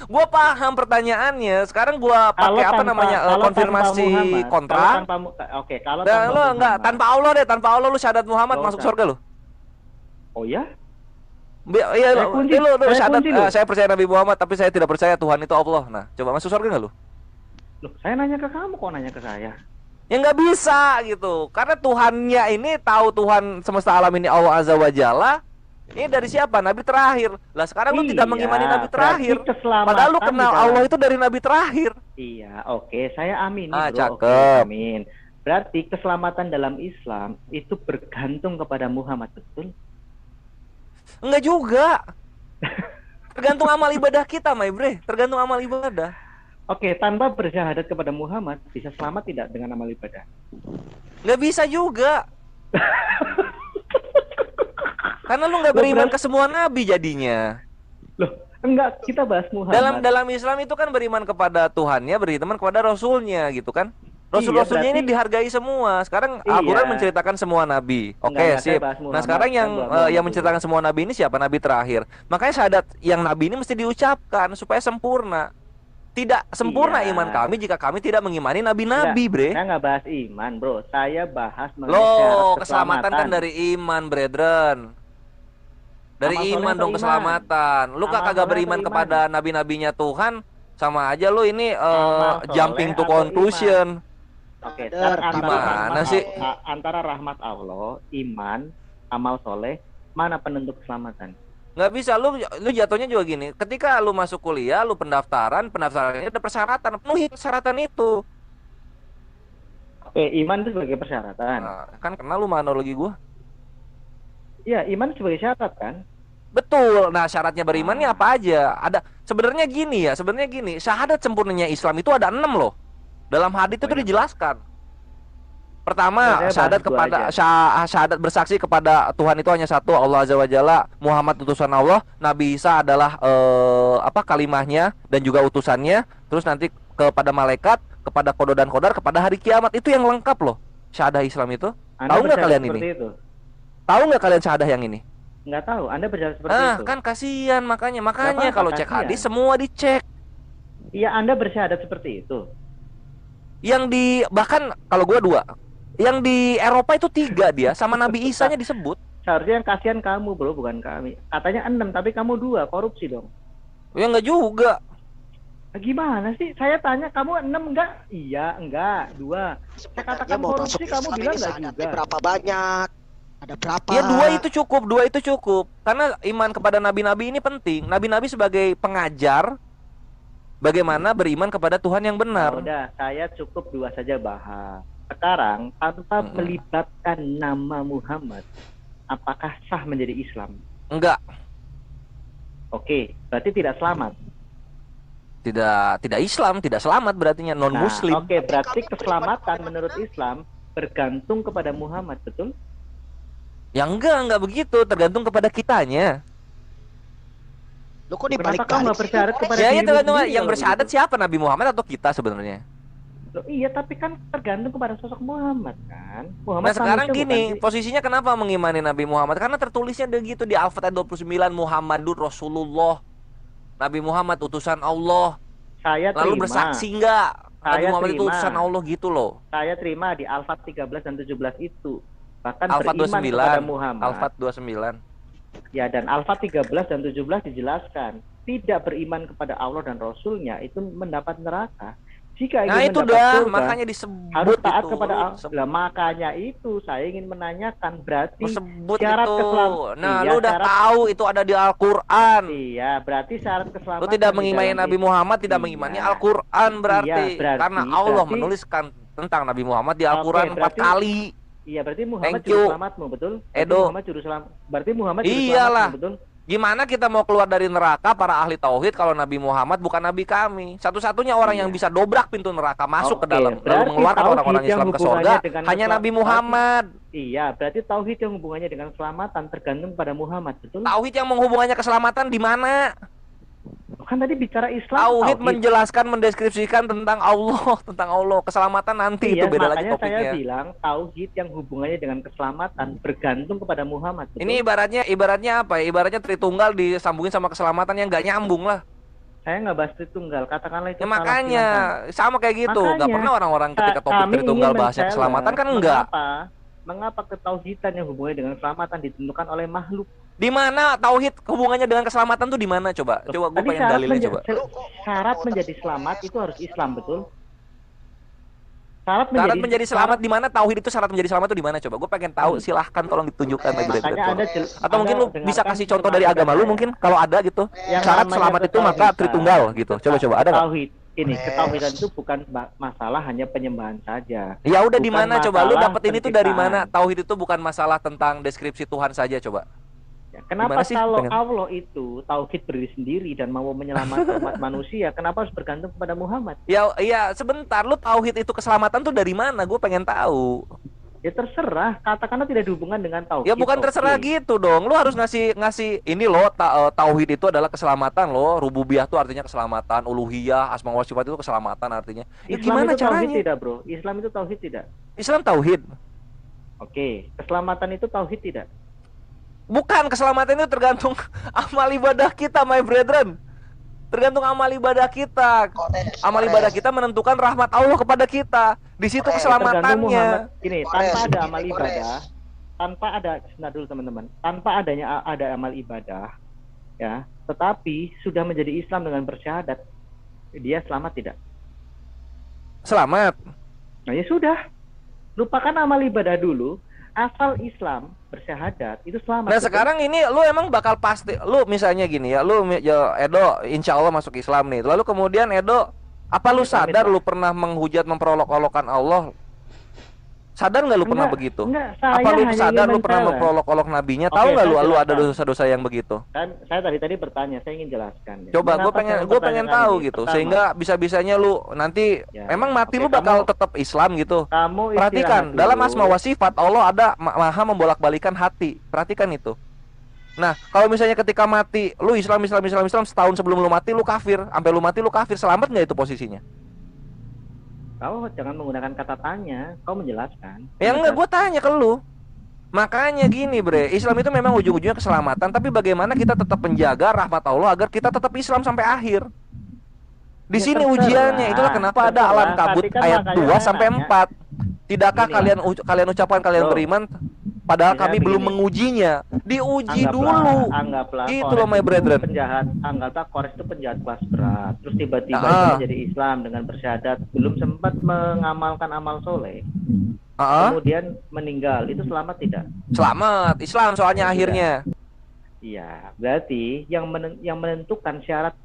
gua paham pertanyaannya. Sekarang gua Kalau pakai apa tanpa- namanya kalau konfirmasi tanpa Muhammad, kontra. kalau tanpa oke, kalau Dan tanpa lu enggak Muhammad- tanpa Allah deh, tanpa Allah lu syahadat Muhammad Nggak masuk usah. surga lu. Oh ya? Iya, Saya kunci, lu saya syahadat kunci lu. saya percaya Nabi Muhammad tapi saya tidak percaya Tuhan itu Allah. Nah, coba masuk surga enggak lu? Loh, saya nanya ke kamu kok nanya ke saya? Ya nggak bisa gitu. Karena Tuhannya ini tahu Tuhan semesta alam ini Allah Azza wa Jalla. Ini dari siapa? Nabi terakhir. Lah sekarang lu tidak Iya, mengimani Nabi berarti terakhir. keselamatan Padahal lu di kenal dalam- Allah itu dari Nabi terakhir. Iya, oke, saya amin Ah, bro. cakep. Oke, amin. Berarti keselamatan dalam Islam itu bergantung kepada Muhammad, betul? Enggak juga. Tergantung amal ibadah kita, my bre. Tergantung amal ibadah. Oke, tanpa bersyahadat kepada Muhammad bisa selamat tidak dengan amal ibadah? Nggak bisa juga. Karena lu nggak Loh, beriman berarti- ke semua nabi jadinya. Loh, enggak, kita bahas Muhammad. Dalam Islam itu kan beriman kepada Tuhannya, beriman kepada Rasulnya gitu kan. Rasul-rasulnya ini berarti- dihargai semua. Sekarang Iya. Al-Quran menceritakan semua nabi. Oke, Enggak, saya sip. bahas Nah, Muhammad, sekarang saya yang bahas Muhammad yang dulu. menceritakan semua nabi ini siapa? Nabi terakhir. Makanya syahadat yang nabi ini mesti diucapkan supaya sempurna. Tidak sempurna Iya. iman kami jika kami tidak mengimani nabi-nabi, bre. Saya nggak bahas iman, bro. Saya bahas mengenai Loh, syarat keselamatan kan dari iman, brethren. Dari Amal soleh iman atau dong iman? keselamatan. Lu Amal kagak soleh beriman atau iman? kepada nabi-nabinya Tuhan, sama aja lu ini Amal soleh jumping to atau conclusion. Oke, Bener, antara gimana rahmat sih? antara rahmat Allah, iman, amal soleh, mana penentu keselamatan? Nggak bisa, lu jatuhnya juga gini. Ketika lu masuk kuliah, lu pendaftarannya ada persyaratan, penuhi persyaratan itu. Oke, iman itu sebagai persyaratan. Nah, kan kenal lu monologi gua. Iya, iman sebagai syarat kan? Betul. Nah, syaratnya beriman ini apa aja? Ada sebenarnya gini, syahadat sempurnanya Islam itu ada 6 loh. Dalam hadits itu dijelaskan. Pertama, Nah, saya bahas dua syahadat bersaksi kepada Tuhan itu hanya satu, Allah Azza wa Jalla, Muhammad utusan Allah, Nabi Isa adalah kalimahnya dan juga utusannya, terus nanti kepada malaikat, kepada kodo dan kodar, kepada hari kiamat. Itu yang lengkap loh. Syahadah Islam itu. Anda Tahu nggak bersyarat kalian seperti ini? Itu? Tahu nggak kalian syahadah yang ini? Nggak tahu. Anda berjalan seperti Nah, itu. kan kasihan makanya apa-apa, kalau cek kasihan. hadis semua dicek. Iya, Anda bersyahadat seperti itu. Bahkan kalau gua 2, yang di Eropa itu 3 dia, sama Nabi Isa-nya disebut. Seharusnya yang kasihan kamu, bro, bukan kami. Katanya 6, tapi kamu 2, korupsi dong. Ya nggak juga. Nah, gimana sih? Saya tanya kamu 6 enggak? Iya, enggak, 2. Saya Sebenarnya katakan mau korupsi, masuk kamu Islam bilang ini enggak syahadatnya juga. berapa banyak? Ada berapa? Ya 2 itu cukup. Karena iman kepada nabi-nabi ini penting. Nabi-nabi sebagai pengajar bagaimana beriman kepada Tuhan yang Nah, benar. udah, saya cukup 2 saja bahas. Sekarang, tanpa melibatkan nama Muhammad, apakah sah menjadi Islam? Enggak, Oke, berarti tidak selamat. tidak Islam, tidak selamat berartinya non muslim. Nah, oke, berarti keselamatan menurut Islam bergantung kepada Muhammad, betul? Ya enggak begitu, tergantung kepada kitanya. Lu kok dibalik Kenapa kamu nggak bersyarat kepada Ya dirimu tergantung sendiri yang kalau bersyahadat begitu? siapa, Nabi Muhammad atau kita sebenarnya. Loh, iya, tapi kan tergantung kepada sosok Muhammad kan. Muhammad Nah sekarang manusia, gini, bukan sih? posisinya kenapa mengimani Nabi Muhammad? Karena tertulisnya begitu di Al-Fatihah 29, Muhammadur Rasulullah. Nabi Muhammad utusan Allah. Saya Lalu terima. bersaksi enggak? Nabi Saya Muhammad itu terima. utusan Allah gitu loh. Saya terima di Al-Fat 13 dan 17 itu. Bahkan Al-Fat beriman 29, kepada Muhammad. Al-Fat 29. Ya, dan Al-Fat 13 dan 17 dijelaskan. Tidak beriman kepada Allah dan Rasulnya itu mendapat neraka. Jika Nah ingin itu mendapat dah, surga, makanya disebut harus taat itu. kepada Allah. Lah, makanya itu saya ingin menanyakan, berarti Disebut syarat itu. keselamatan. Nah, Iya, lu udah syarat- tahu itu ada di Al-Qur'an. Iya, berarti syarat keselamatan. Lu tidak di mengimani dalam Nabi itu. Muhammad, tidak Iya. mengimani Al-Qur'an berarti. Iya, berarti- Karena Allah berarti- menuliskan tentang Nabi Muhammad di Al-Qur'an Oke, 4 berarti- kali. Iya, berarti Muhammad Thank you. juru selamatmu, betul? Berarti Edo. Muhammad juru selamat. Berarti Muhammad juru Iyalah. selamatmu, betul? Gimana kita mau keluar dari neraka para ahli tauhid kalau Nabi Muhammad bukan nabi kami? Satu-satunya orang yang bisa dobrak pintu neraka masuk ke Oke, dalam lalu berarti mengeluarkan tauhid orang-orang yang Islam ke hubungannya surga dengan hanya Nabi keselamatan. Muhammad. Iya, berarti tauhid yang hubungannya dengan keselamatan tergantung pada Muhammad, betul? Tauhid yang menghubungannya keselamatan di mana? Kan tadi bicara Islam, Tauhid menjelaskan, mendeskripsikan tentang Allah, tentang Allah. Keselamatan nanti Iya, itu beda lagi makanya saya topiknya. bilang tauhid yang hubungannya dengan keselamatan bergantung kepada Muhammad, betul? Ini ibaratnya apa ya? Ibaratnya Tritunggal disambungin sama keselamatan yang nggak nyambung lah. Saya nggak bahas Tritunggal, katakanlah itu Ya salah, makanya silahkan. sama kayak gitu. Nggak Makanya, pernah orang-orang ketika topik Kami Tritunggal ingin bahasnya men-challenge keselamatan kan enggak. Mengapa ketauhidan yang hubungannya dengan keselamatan ditentukan oleh makhluk? Di mana tauhid hubungannya dengan keselamatan tuh di mana coba? Coba gue Tadi pengen dalilnya menja- coba. syarat menjadi selamat itu harus Islam, betul? Syarat menjadi selamat di mana? Tauhid itu syarat menjadi selamat itu di mana coba? Gue pengen tahu, silahkan tolong ditunjukkan lagi Makanya Anda atau mungkin lu Anda bisa dengarkan kasih contoh dari agama lu mungkin kalau ada gitu. Yang Syarat namanya selamat itu maka ketauhidan. Tritunggal gitu. Coba ada nggak? Tauhid. Ini ketauhidan itu bukan masalah hanya penyembahan saja. Ya udah di Bukan mana coba lu masalah dapetin itu dari penciptaan. mana? Tauhid itu bukan masalah tentang deskripsi Tuhan saja coba. Ya, kenapa Gimana sih? kalau Pengen- Allah itu tauhid berdiri sendiri dan mau menyelamatkan umat manusia, kenapa harus bergantung kepada Muhammad? Ya sebentar, lu tauhid itu keselamatan tuh dari mana? Gue pengen tahu. Ya terserah, katakanlah tidak dihubungkan dengan tauhid. Ya bukan terserah oke. gitu dong. Lu harus ngasih ini loh, tauhid itu adalah keselamatan loh. Rububiyah itu artinya keselamatan, uluhiyah, asma wa sifat itu keselamatan artinya. Ya Islam gimana itu tauhid caranya? tidak, bro? Islam itu tauhid tidak? Islam tauhid. Oke, keselamatan itu tauhid tidak? Bukan, keselamatan itu tergantung amal ibadah kita, my brethren. Tergantung amal ibadah kita. Kores, Amal kores. ibadah kita menentukan rahmat Allah kepada kita. Di situ Kores, Tergantung keselamatannya. Muhammad. Gini, Kores, tanpa ada gini, amal kores. ibadah, tanpa ada, sebentar dulu teman-teman, tanpa ada amal ibadah, ya, tetapi sudah menjadi Islam dengan bersyahadat, dia selamat tidak? Selamat. Nah ya sudah, lupakan amal ibadah dulu, asal Islam bersyahadat itu selamat. Nah betul? sekarang ini lu emang bakal pasti, lu misalnya gini ya, Edo insya Allah masuk Islam nih. Lalu kemudian Edo, apa lu Amit-amit sadar lah. lu pernah menghujat memperolok-olokan Allah? Sadar nggak lu pernah Enggak, begitu? enggak, saya Apa lu hanya sadar ingin lu pernah menjawab. memperolok-olok nabinya? Oke, Tahu nggak saya lu ada jelaskan. dosa-dosa yang begitu? Kan saya tadi bertanya, saya ingin jelaskan. Coba gue Mengapa pengen saya pengen pertanyakan tahu ini? gitu, Pertama, sehingga bisa-bisanya lu nanti Ya, emang mati oke, lu bakal kamu- tetap Islam gitu. kamu Perhatikan, istirahat dalam dulu. asma wa sifat Allah ada maha membolak-balikan hati. Perhatikan itu. Nah, kalau misalnya ketika mati, lu Islam setahun sebelum lu mati lu kafir, sampai lu mati lu kafir, selamat nggak itu posisinya? Kau jangan menggunakan kata tanya, kau menjelaskan. Ya enggak, gue tanya ke lu. Makanya gini bre, Islam itu memang ujung-ujungnya keselamatan, tapi bagaimana kita tetap menjaga rahmat Allah agar kita tetap Islam sampai akhir. Di Ya, sini terserah, ujiannya, itulah kenapa ada terserah. alam kabut Tadi kan ayat makanya 2 saya sampai nanya. 4. Tidakkah Gini, kalian ucapkan kalian Bro. beriman padahal Misalnya kami belum begini. mengujinya? Diuji Anggaplah- dulu. Anggaplah Gitu Kores loh, my itu brethren. penjahat, anggaplah Kores itu penjahat kelas berat. Terus tiba-tiba Ah. dia menjadi Islam dengan bersyahadat, belum sempat mengamalkan amal soleh, Heeh. kemudian meninggal, itu selamat tidak? Selamat Islam soalnya Ya, akhirnya. Iya, berarti yang menentukan syarat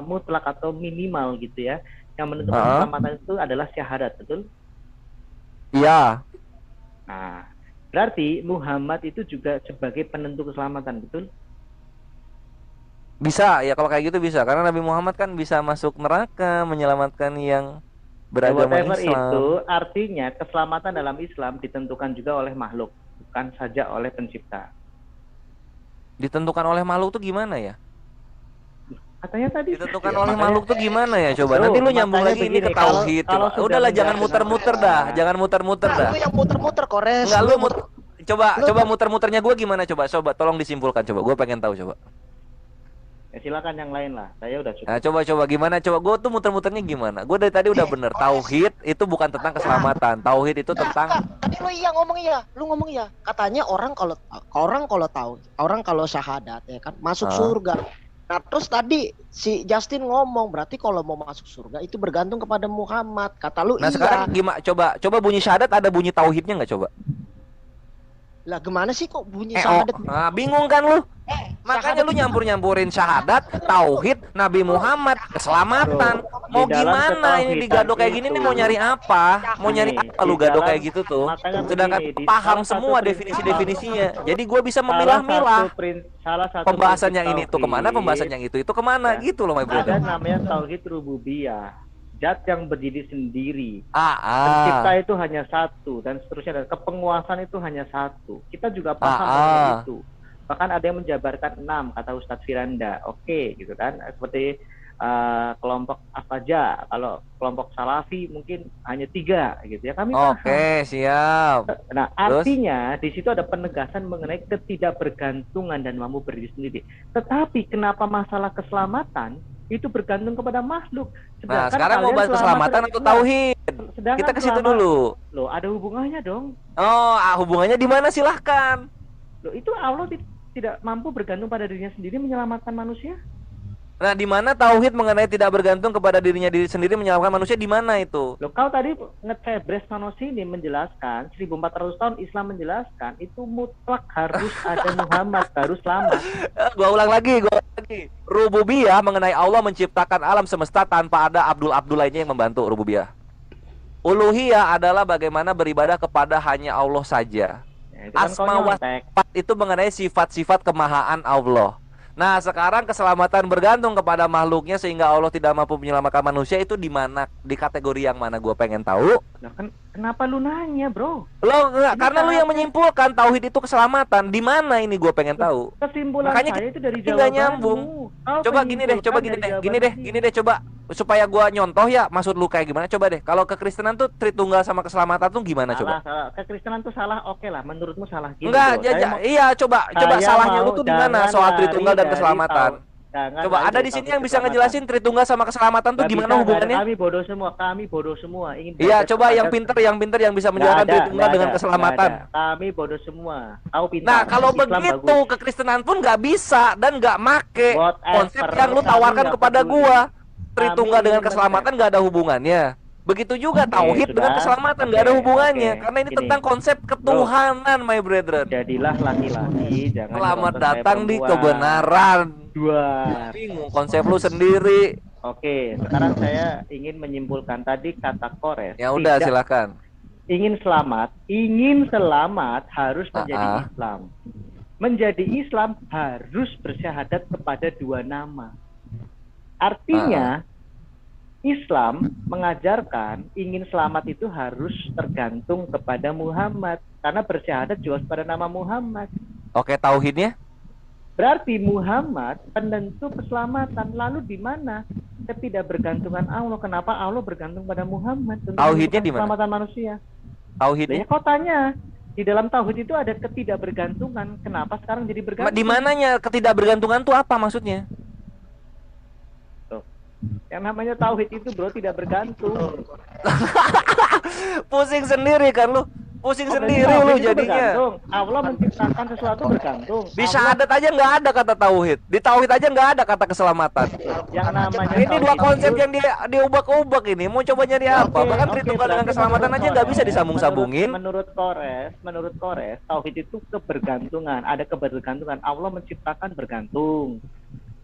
mutlak atau minimal gitu ya, yang menentukan Ah. keselamatan itu adalah syahadat, betul? Iya. Nah, berarti Muhammad itu juga sebagai penentu keselamatan, betul? Bisa ya, kalau kayak gitu bisa, karena Nabi Muhammad kan bisa masuk neraka menyelamatkan yang beragama Whatever Islam. itu, artinya keselamatan dalam Islam ditentukan juga oleh makhluk, bukan saja oleh pencipta. Ditentukan oleh makhluk tuh gimana ya? Katanya tadi Ditentukan Ya, oleh makanya- makhluk tuh gimana ya? Coba Bro, nanti lu nyambung makanya lagi ini ke begini, kalau- tauhid. kalau Coba. sudah Udahlah, jangan menjelaskan muter-muter apa- dah, jangan muter-muter Nah, dah. lu yang muter-muter, Kores. Enggak, lu Lu- coba muter-muternya gue gimana, coba tolong disimpulkan, coba gue pengen tahu, coba. Ya, silakan yang lain lah. Saya udah cukup. Nah, coba gimana, coba gue tuh muter-muternya gimana? Gue dari tadi udah bener, tauhid itu bukan tentang keselamatan, tauhid itu tentang Tadi lu ngomong iya. Katanya orang kalau tahu, orang kalau syahadat ya kan masuk Ah. surga. Nah, terus tadi si Justin ngomong berarti kalau mau masuk surga itu bergantung kepada Muhammad. Kata lu Nah iya. sekarang gimana? Coba bunyi syahadat ada bunyi tauhidnya nggak coba? Lah gimana sih kok bunyi Oh, syahadat? nah, bingung kan lu? Makanya lu nyampurin syahadat, tauhid, Nabi Muhammad, keselamatan. Mau Di dalam gimana ini ketauhidan digado kayak gini nih, itu- mau nyari apa? Mau nyari Nih, apa lu di gado dalam- kayak gitu tuh? makanya Sedangkan begini, di paham salah semua satu definisi-definisinya. Jadi gua bisa Salah memilah-milah satu pembahasan prinsip yang ini tuh kemana, tauhid, pembahasan yang itu kemana, Ya. gitu loh my ada brother. namanya tauhid rububiyah, zat yang berdiri sendiri. Ah, Pencipta ah. itu hanya satu dan seterusnya, dan kepenguasaan itu hanya satu. Kita juga paham Ah, mengenai ah. itu. Bahkan ada yang menjabarkan 6, kata Ustadz Firanda. Oke, gitu kan. Seperti kelompok Afaja, kalau kelompok Salafi mungkin hanya 3 gitu ya. Kami paham. Oke, siap. Nah, Terus? artinya di situ ada penegasan mengenai ketidakbergantungan dan mampu berdiri sendiri. Tetapi kenapa masalah keselamatan itu bergantung kepada makhluk? Nah, Sedangkan sekarang mau kalian bahas selama keselamatan ber- atau Nah, tauhid? sedangkan Kita ke situ selama- dulu. Loh, ada hubungannya dong. Oh, hubungannya di mana, silahkan. Loh, itu Allah tidak mampu bergantung pada dirinya sendiri menyelamatkan manusia. Nah, di mana tauhid mengenai tidak bergantung kepada dirinya diri sendiri menyelamatkan manusia, di mana itu? Loh, kau tadi nge-Febres Sanosini menjelaskan 1400 tahun Islam menjelaskan itu mutlak harus ada Muhammad baru selamat. Gua ulang lagi. Rububiyah mengenai Allah menciptakan alam semesta tanpa ada Abdul lainnya yang membantu rububiyah. Uluhiyah adalah bagaimana beribadah kepada hanya Allah saja. Ya, itu kan kau Asma wa nyontek. sifat itu mengenai sifat-sifat kemahaan Allah. Nah, sekarang keselamatan bergantung kepada makhluknya sehingga Allah tidak mampu menyelamatkan manusia, itu di mana, di kategori yang mana, gue pengen tahu. Nah, kenapa lu nanya, bro? Lo enggak, Ini karena lu yang sangat- menyimpulkan tauhid itu keselamatan. Di mana ini gue pengen tahu. Kesimpulan Makanya saya itu dari kita nggak jawabanmu. nyambung. Kau Coba gini deh, menyimpulkan dari gini deh, coba supaya gua nyontoh ya, maksud lu kayak gimana? Coba deh, kalau kekristenan tuh Tritunggal sama keselamatan tuh gimana salah, coba? salah. Kekristenan tuh salah, oke lah. Menurutmu salah. Gini, Enggak, bro. Saya mau- iya, coba saya salahnya mau lu tuh di mana jangan soal lari Tritunggal dan dari keselamatan? Coba ada di sini yang bisa ngejelasin Tritunggal sama keselamatan tuh gimana hubungannya? Kami bodoh semua. Ingin Iya, belajar coba yang kepada- pinter yang bisa menjelaskan Tritunggal dengan keselamatan. nggak ada. Kami bodoh semua. Tahu pintar. Nah, kalau Islam begitu bagus. kekristenan pun nggak bisa dan nggak make Whatever. konsep yang lu Kami tawarkan nggak kepada peduli. gua. Tritunggal Kami dengan ingin keselamatan nggak ada hubungannya. Begitu juga Oke, tauhid dengan sudah. keselamatan nggak ada Oke, hubungannya oke. karena ini Gini. tentang konsep ketuhanan, my brethren. Jadilah laki-laki. Jangan Selamat nyerocos saya datang di perempuan. kebenaran. Dua. Bingung konsep lu sendiri. Oke, sekarang saya ingin menyimpulkan tadi kata Kores. Ya udah Tidak silakan. ingin selamat harus menjadi Islam. Menjadi Islam harus bersyahadat kepada dua nama. Artinya Islam mengajarkan ingin selamat itu harus tergantung kepada Muhammad karena bersyahadat juga pada nama Muhammad. Oke, tauhidnya? Berarti Muhammad penentu keselamatan. Lalu di mana ketidakbergantungan Allah? Kenapa Allah bergantung pada Muhammad untuk Tauhidnya menentukan di mana? keselamatan manusia? Tauhidnya? Ya kau tanya, di dalam tauhid itu ada ketidakbergantungan. Kenapa sekarang jadi bergantung? Di mananya ketidakbergantungan tuh apa maksudnya? Tuh. Yang namanya tauhid itu bro tidak bergantung. Pusing sendiri kan lu. Pusing Oh, sendiri berarti lu tauhid itu jadinya. bergantung. Allah menciptakan sesuatu bergantung. Di Allah- syahadat aja nggak ada kata tauhid. Di tauhid aja nggak ada kata keselamatan. yang namanya Ini tauhid dua konsep itu- yang diubah-ubah ini. Mau coba nyari apa? Bahkan Tritunggal dengan berarti keselamatan menurut aja nggak Kores- bisa disambung-sambungin. Menurut Kores, tauhid itu kebergantungan. Ada kebergantungan. Allah menciptakan bergantung.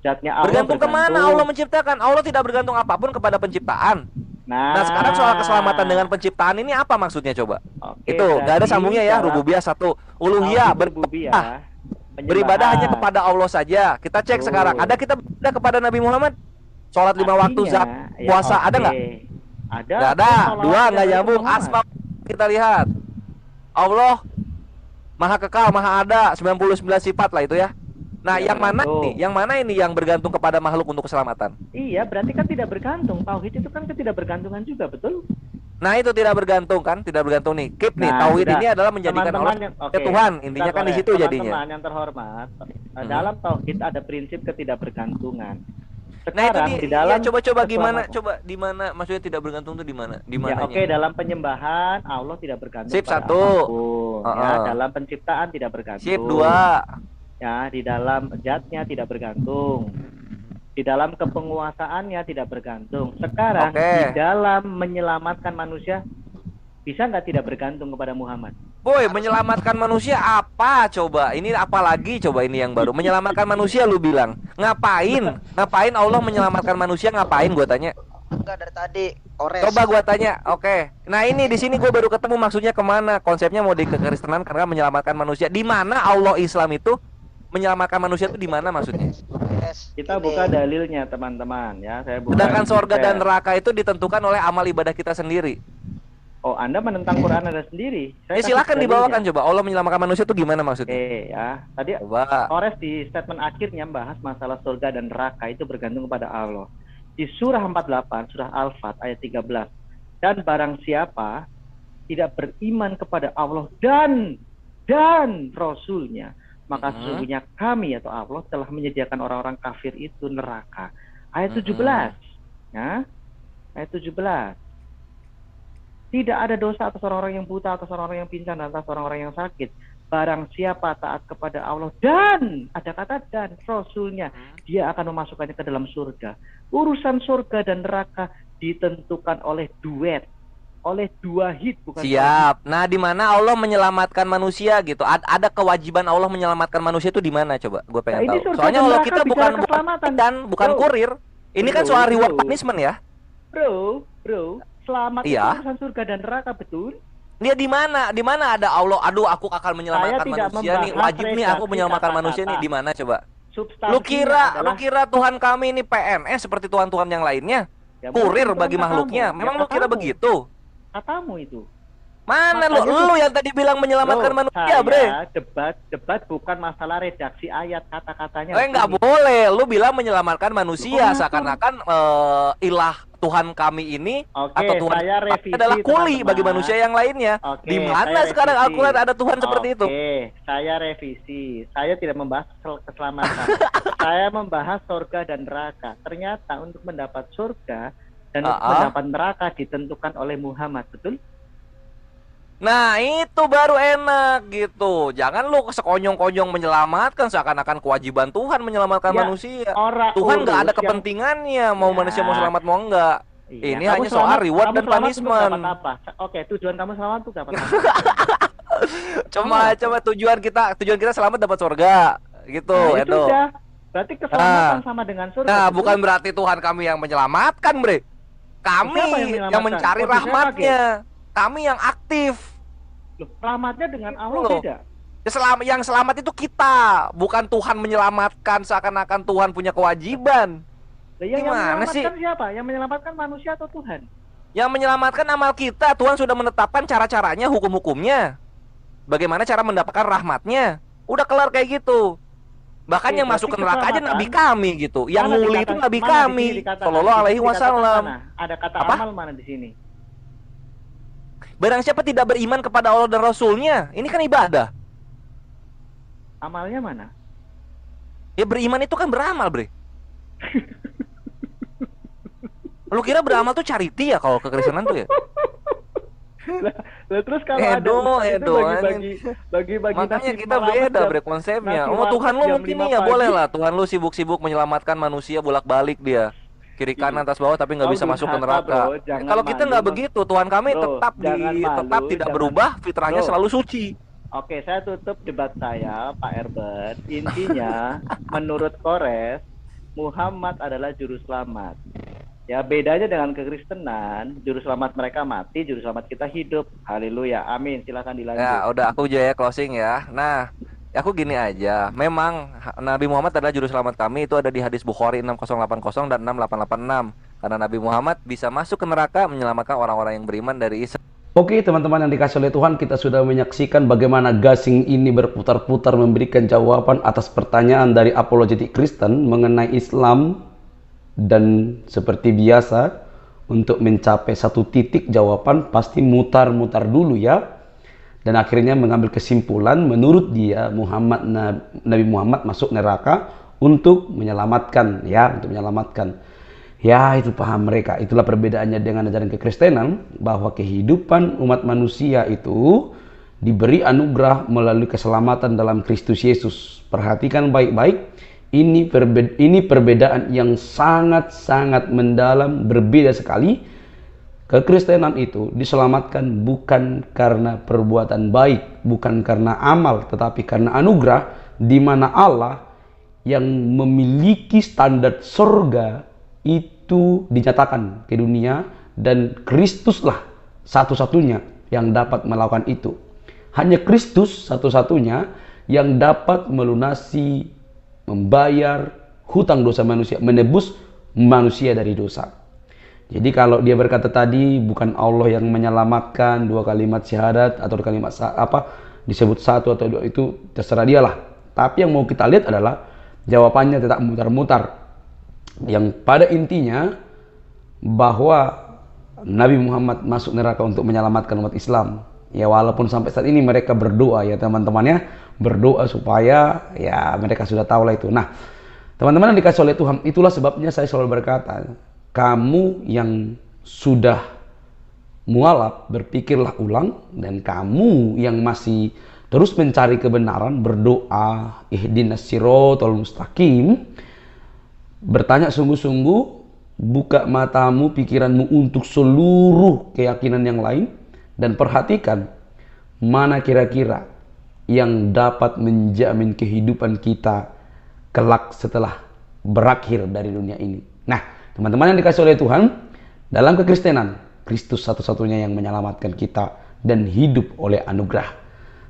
Zatnya Allah Bergantung kemana Allah menciptakan? Allah tidak bergantung apapun kepada penciptaan. Nah, sekarang soal keselamatan dengan penciptaan ini apa maksudnya coba? Oke, Itu nggak ada berarti sambungnya ya. dalam Rububiyah satu, uluhiyah tauhid rububiyah, beribadah hanya penyembahan. kepada Allah saja. Kita cek Betul. sekarang. Ada kita beribadah kepada Nabi Muhammad? Sholat 5 waktu, Artinya, zakat, ya, puasa ada oke. nggak? Ada. Nggak ada. Salawat Dua nggak dari nyambung. Muhammad. Asma kita lihat. Allah Maha Kekal, Maha Ada, 99 sifat lah itu ya. Nah, Ya, yang mana betul. nih? Yang mana ini yang bergantung kepada makhluk untuk keselamatan? Iya, berarti kan tidak bergantung. Tauhid itu kan ketidakbergantungan juga, betul? Nah, itu tidak bergantung kan? Tidak bergantung nih. Keep nih. Nah, Tauhid sudah. ini adalah menjadikan Teman-teman Allah yang- sebagai oke. Tuhan. Intinya Bentar, kan di Kores. situ jadinya. Teman-teman yang terhormat, dalam tauhid ada prinsip ketidakbergantungan. Nah, itu Sekarang di dalam ya, coba gimana? keselamatan- Coba di mana maksudnya tidak bergantung tuh di mana? Di Ya, mananya? oke, dalam penyembahan Allah tidak bergantung Sip, pada satu. apapun. Ya, dalam penciptaan tidak bergantung. Sip, 2. Ya, di dalam zatnya tidak bergantung. Di dalam kepenguasaannya tidak bergantung. Sekarang Oke. di dalam menyelamatkan manusia bisa nggak tidak bergantung kepada Muhammad? Boy, menyelamatkan manusia apa coba? Ini apa lagi coba ini yang baru? Menyelamatkan manusia lu bilang. Ngapain? Ngapain Allah menyelamatkan manusia? Ngapain gua tanya? Enggak dari tadi Kores. Coba gua tanya. Oke. Nah, ini di sini gua baru ketemu maksudnya kemana? Konsepnya mau di kekristenan karena menyelamatkan manusia. Di mana Allah Islam itu menyelamatkan manusia itu di mana maksudnya? Kita Ini. buka dalilnya, teman-teman, ya. Saya buka. Sedangkan sorga Saya- dan neraka itu ditentukan oleh amal ibadah kita sendiri. Oh, Anda menentang Quran Anda sendiri. Saya Ya kasih silakan dalilnya. dibawakan coba. Allah menyelamatkan manusia itu gimana maksudnya? Oke, ya. Tadi Coba. Kores di statement akhirnya membahas masalah surga dan neraka itu bergantung kepada Allah. Di surah 48, surah Al-Fat ayat 13. Dan barang siapa tidak beriman kepada Allah dan Rasulnya, maka sesungguhnya kami atau Allah telah menyediakan orang-orang kafir itu neraka. Ayat 17. Ya. Ayat 17. Tidak ada dosa atas orang-orang yang buta, atas orang-orang yang pincang, dan atas orang-orang yang sakit. Barang siapa taat kepada Allah dan, ada kata dan, Rasulnya, dia akan memasukkannya ke dalam surga. Urusan surga dan neraka ditentukan oleh duet, oleh dua hit, bukan Siap. Nah, di mana Allah menyelamatkan manusia gitu? Ada kewajiban Allah menyelamatkan manusia itu di mana coba? Gue pengen Nah, ini tahu. surga Soalnya dan Allah neraka kita bicara bukan keselamatan. dan bukan Bro. kurir. Ini kan Bro, soal reward bro. punishment ya. Bro, selamat Iya. itu urusan surga dan neraka, betul? Dia di mana? Di mana ada Allah? Aduh, aku akan menyelamatkan Saya tidak manusia nih. membahas Wajib nih aku redaksi menyelamatkan kata-kata. manusia nih. Di mana coba? Substansinya Lu kira adalah- Tuhan kami ini PNS seperti Tuhan-Tuhan yang lainnya? Ya, Kurir bukan bagi katamu. makhluknya. Ya, Memang lu kira katamu. begitu? Katamu itu. Mana lu? Makanya Lu yang tadi bilang menyelamatkan Bro, manusia, saya bre. debat bukan masalah redaksi ayat kata-katanya. Nggak begini. boleh. Lu bilang menyelamatkan manusia, Lu kok ngatur? seakan-akan ilah Tuhan kami ini Oke, atau Tuhan saya kami revisi, adalah kuli bagi teman-teman. manusia yang lainnya. Oke, Di mana saya sekarang revisi. Al-Quran ada Tuhan seperti itu? Oke, saya revisi. Saya tidak membahas keselamatan. Saya membahas surga dan neraka. Ternyata untuk mendapat surga dan untuk mendapat neraka ditentukan oleh Muhammad, betul? Nah, itu baru enak gitu. Jangan lu sekonyong-konyong menyelamatkan seakan-akan kewajiban Tuhan menyelamatkan Ya, manusia. orang Tuhan nggak ada urus yang- kepentingannya mau Ya. manusia mau selamat mau enggak. Iya, Ini kamu hanya soal selamat- reward kamu dan selamat untuk punishment. dapat apa? Oke, tujuan kamu selamat untuk dapat apa? Coba tujuan kita selamat dapat surga gitu, Nah, itu Edo. udah. Berarti keselamatan sama dengan surga. Nah, betul? bukan berarti Tuhan kami yang menyelamatkan, bre. Kami Siapa yang yang menyelamatkan? mencari Oh, bisa rahmatnya. Kami yang aktif. Loh, rahmatnya dengan Allah Loh. beda. Yang selamat itu kita, bukan Tuhan menyelamatkan seakan-akan Tuhan punya kewajiban. Lah, yang Gimana menyelamatkan siapa? Yang menyelamatkan manusia atau Tuhan? Yang menyelamatkan amal kita, Tuhan sudah menetapkan cara-caranya, hukum-hukumnya. Bagaimana cara mendapatkan rahmatnya? Udah kelar kayak gitu. Bahkan Oke, yang masuk ke berarti neraka aja keselamatan- Nabi kami gitu. Yang Mana nguli itu dikatakan- Nabi mana di kami. sini dikatakan? Sallallahu alaihi Dikatakan wasallam. mana? Ada kata Apa? amal mana di sini? Barang siapa tidak beriman kepada Allah dan Rasulnya, ini kan ibadah. Amalnya mana? Ya beriman itu kan beramal, bre. Lu kira beramal tuh charity ya kalau kekristenan tuh ya? Lah, terus kalau ada Edo, ustaz itu Edo, bagi Makanya nasi kita malamet beda jam- bre konsepnya. nasi Oh Tuhan lu warteg jam mungkin 5 nih ya pagi. boleh lah. Tuhan lu sibuk-sibuk menyelamatkan manusia bolak-balik dia. Kiri kanan atas bawah tapi nggak Kau bisa masuk ke durhaka, neraka. bro. Jangan Kalau kita nggak malu, begitu, Tuhan kami Bro, tetap jangan malu, tetap tidak jangan- berubah, fitrahnya Bro. selalu suci. Oke, saya tutup debat saya, Pak Herbert. Intinya, menurut Kores, Muhammad adalah juru selamat. Ya, bedanya dengan kekristenan, juru selamat mereka mati, juru selamat kita hidup. Haleluya, amin. Silakan dilanjut. Ya, udah aku aja ya closing ya. Nah, aku gini aja. Memang Nabi Muhammad adalah juru selamat kami, itu ada di hadis Bukhari 6080 dan 6886. Karena Nabi Muhammad bisa masuk ke neraka menyelamatkan orang-orang yang beriman dari Isa. Oke teman-teman yang dikasih oleh Tuhan, kita sudah menyaksikan bagaimana gasing ini berputar-putar memberikan jawaban atas pertanyaan dari apologetik Kristen mengenai Islam. Dan seperti biasa, untuk mencapai satu titik jawaban pasti mutar-mutar dulu ya. Dan akhirnya mengambil kesimpulan menurut dia Nabi Muhammad masuk neraka untuk menyelamatkan ya, untuk menyelamatkan. Ya, itu paham mereka. Itulah perbedaannya dengan ajaran kekristenan, bahwa kehidupan umat manusia itu diberi anugerah melalui keselamatan dalam Kristus Yesus. Perhatikan baik-baik, ini perbedaan yang sangat-sangat mendalam, berbeda sekali. Kekristenan itu diselamatkan bukan karena perbuatan baik, bukan karena amal, tetapi karena anugerah, di mana Allah yang memiliki standar surga itu dinyatakan ke dunia, dan Kristuslah satu-satunya yang dapat melakukan itu. Hanya Kristus satu-satunya yang dapat melunasi, membayar hutang dosa manusia, menebus manusia dari dosa. Jadi kalau dia berkata tadi bukan Allah yang menyelamatkan, dua kalimat syahadat atau kalimat disebut satu atau dua, itu terserah dialah. Tapi yang mau kita lihat adalah jawabannya tetap mutar-mutar. Yang pada intinya bahwa Nabi Muhammad masuk neraka untuk menyelamatkan umat Islam. Ya walaupun sampai saat ini mereka berdoa ya teman-teman ya, berdoa supaya ya mereka sudah tahu lah itu. Nah, teman-teman yang dikasih oleh Tuhan, itulah sebabnya saya selalu berkata, kamu yang sudah mualaf berpikirlah ulang, dan kamu yang masih terus mencari kebenaran berdoa ihdinas siratal mustaqim, bertanya sungguh-sungguh, buka matamu, pikiranmu untuk seluruh keyakinan yang lain, dan perhatikan mana kira-kira yang dapat menjamin kehidupan kita kelak setelah berakhir dari dunia ini. Nah, teman-teman yang dikasih oleh Tuhan, dalam kekristenan, Kristus satu-satunya yang menyelamatkan kita dan hidup oleh anugerah.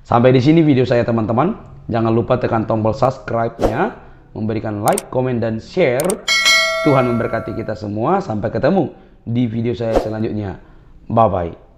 Sampai di sini video saya teman-teman. Jangan lupa tekan tombol subscribe-nya, memberikan like, komen, dan share. Tuhan memberkati kita semua. Sampai ketemu di video saya selanjutnya. Bye-bye.